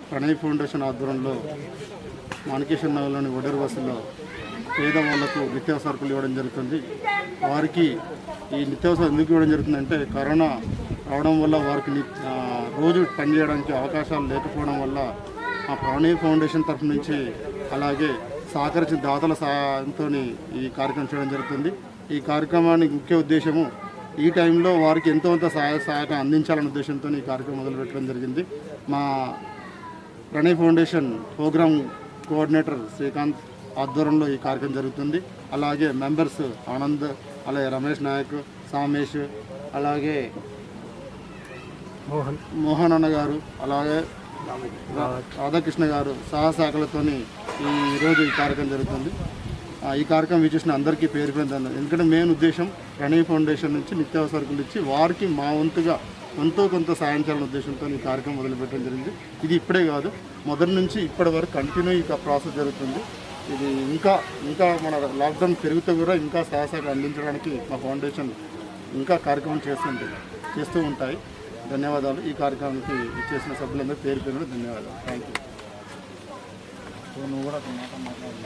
Pranay foundation ఆధ్వర్యంలో మాణికేశ్వర నగర్లోని ఒడేరు బస్సులో పేద వాళ్లకు నిత్యావసరకులు ఇవ్వడం జరుగుతుంది. వారికి ఈ నిత్యావసరం ఎందుకు ఇవ్వడం జరుగుతుందంటే కరోనా రావడం వల్ల వారికి రోజు పనిచేయడానికి అవకాశాలు లేకపోవడం వల్ల ఆ ప్రణయ్ ఫౌండేషన్ తరఫు నుంచి అలాగే సహకరించిన దాతల సహాయంతో ఈ కార్యక్రమం చేయడం జరుగుతుంది. ఈ కార్యక్రమానికి ముఖ్య ఉద్దేశము ఈ టైంలో వారికి ఎంతో సహాయక అందించాలనే ఉద్దేశంతో ఈ కార్యక్రమం మొదలుపెట్టడం జరిగింది. మా Pranay foundation program coordinator Srikanth ఆధ్వర్యంలో ఈ కార్యక్రమం జరుగుతుంది. అలాగే మెంబర్స్ ఆనంద్, అలాగే రమేష్ నాయక్, సామేష్, అలాగే మోహన్ అన్న గారు, అలాగే రాధాకృష్ణ గారు సహశాఖలతో ఈరోజు ఈ కార్యక్రమం జరుగుతుంది. ఈ కార్యక్రమం వీచేసిన అందరికీ పేరు పెడతాను. ఎందుకంటే మెయిన్ ఉద్దేశం ప్రణయ్ ఫౌండేషన్ నుంచి నిత్యావసరకులు ఇచ్చి వారికి మా వంతుగా కొంత సాయం చేయాలనే ఉద్దేశంతో ఈ కార్యక్రమం మొదలుపెట్టడం జరిగింది. ఇది ఇప్పుడే కాదు, మొదటి నుంచి ఇప్పటి వరకు కంటిన్యూ ఈ ప్రాసెస్ జరుగుతుంది. ఇది ఇంకా మన లాక్డౌన్ పెరిగితే కూడా ఇంకా సహాయశాఖ అందించడానికి మా ఫౌండేషన్ ఇంకా కార్యక్రమం చేస్తూ ఉంటాయి. ధన్యవాదాలు. ఈ కార్యక్రమానికి ఇచ్చేసిన సభ్యులందరూ పేరు పేరు ధన్యవాదాలు. Thank you. నువ్వు కూడా మాట్లాడాలి.